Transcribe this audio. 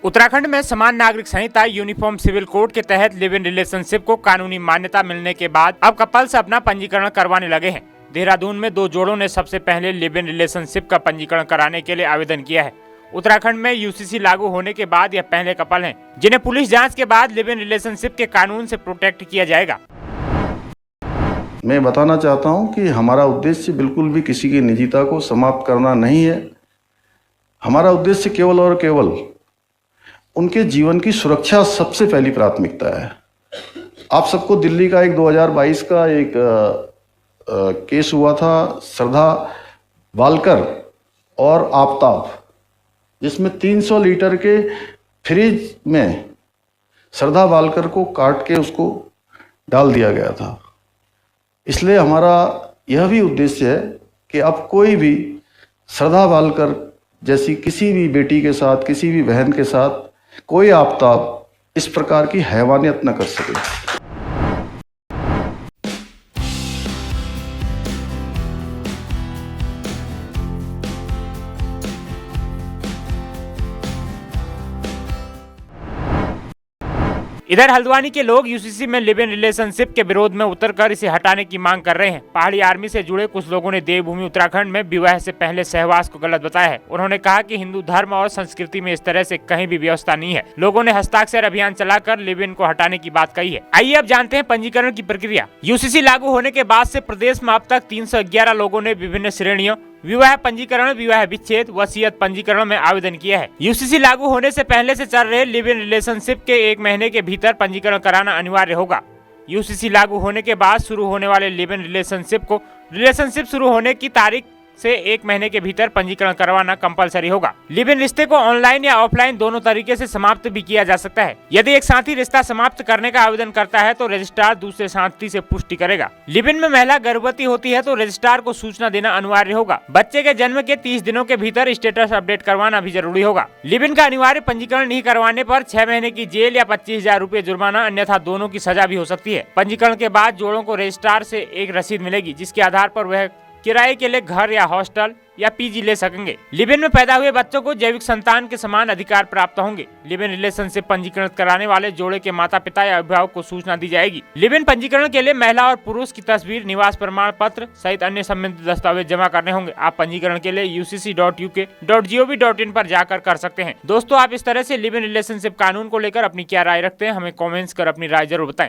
उत्तराखंड में समान नागरिक संहिता यूनिफॉर्म सिविल कोड के तहत लिव इन रिलेशनशिप को कानूनी मान्यता मिलने के बाद अब कपल्स अपना पंजीकरण करवाने लगे हैं। देहरादून में दो जोड़ों ने सबसे पहले लिव इन रिलेशनशिप का पंजीकरण कराने के लिए आवेदन किया है। उत्तराखंड में यूसीसी लागू होने के बाद यह पहले कपल हैं जिन्हें पुलिस जांच के बाद लिव इन रिलेशनशिप के कानून से प्रोटेक्ट किया जाएगा। मैं बताना चाहता हूं कि हमारा उद्देश्य बिल्कुल भी किसी की निजता को समाप्त करना नहीं है। हमारा उद्देश्य केवल और केवल उनके जीवन की सुरक्षा सबसे पहली प्राथमिकता है। आप सबको दिल्ली का एक 2022 का एक केस हुआ था, श्रद्धा वालकर और आफ्ताब, जिसमें 300 लीटर के फ्रिज में श्रद्धा वालकर को काट के उसको डाल दिया गया था। इसलिए हमारा यह भी उद्देश्य है कि अब कोई भी श्रद्धा वालकर जैसी किसी भी बेटी के साथ, किसी भी बहन के साथ कोई आफ्ताब इस प्रकार की हैवानियत न कर सके। इधर हल्द्वानी के लोग यूसीसी में लिव इन रिलेशनशिप के विरोध में उतरकर इसे हटाने की मांग कर रहे हैं। पहाड़ी आर्मी से जुड़े कुछ लोगों ने देवभूमि उत्तराखंड में विवाह से पहले सहवास को गलत बताया है। उन्होंने कहा कि हिंदू धर्म और संस्कृति में इस तरह से कहीं भी व्यवस्था नहीं है। लोगों ने हस्ताक्षर अभियान चलाकर लिव इन को हटाने की बात कही है। आइए अब जानते हैं पंजीकरण की प्रक्रिया। यूसीसी लागू होने के बाद से प्रदेश में अब तक 311 लोगों ने विभिन्न श्रेणियों विवाह पंजीकरण, विवाह विच्छेद, वसीयत पंजीकरण में आवेदन किया है। यूसीसी लागू होने से पहले से चल रहे लिव इन रिलेशनशिप के 1 महीने के भीतर पंजीकरण कराना अनिवार्य होगा। यूसीसी लागू होने के बाद शुरू होने वाले लिव इन रिलेशनशिप शुरू होने की तारीख से 1 महीने के भीतर पंजीकरण करवाना कंपलसरी होगा। लिव इन रिश्ते को ऑनलाइन या ऑफलाइन दोनों तरीके से समाप्त भी किया जा सकता है। यदि एक साथी रिश्ता समाप्त करने का आवेदन करता है तो रजिस्ट्रार दूसरे साथी से पुष्टि करेगा। लिव इन में महिला गर्भवती होती है तो रजिस्ट्रार को सूचना देना अनिवार्य होगा। बच्चे के जन्म के 30 दिनों के भीतर स्टेटस अपडेट करवाना भी जरूरी होगा। लिव इन का अनिवार्य पंजीकरण नहीं करवाने पर 6 महीने की जेल या 25,000 रूपए जुर्माना, अन्यथा दोनों की सजा भी हो सकती है। पंजीकरण के बाद जोड़ों को रजिस्ट्रार से एक रसीद मिलेगी जिसके आधार पर वह किराए के लिए घर या हॉस्टल या पीजी ले सकेंगे। लिव इन में पैदा हुए बच्चों को जैविक संतान के समान अधिकार प्राप्त होंगे। लिव इन रिलेशनशिप पंजीकरण कराने वाले जोड़े के माता पिता या अभिभावक को सूचना दी जाएगी। लिव इन पंजीकरण के लिए महिला और पुरुष की तस्वीर, निवास प्रमाण पत्र सहित अन्य संबंधित दस्तावेज जमा करने होंगे। आप पंजीकरण के लिए ucc.uk.gov.in पर जाकर कर सकते हैं। दोस्तों, आप इस तरह से लिव इन रिलेशनशिप कानून को लेकर अपनी क्या राय रखते हैं, हमें कॉमेंट्स कर अपनी राय जरूर बताएं।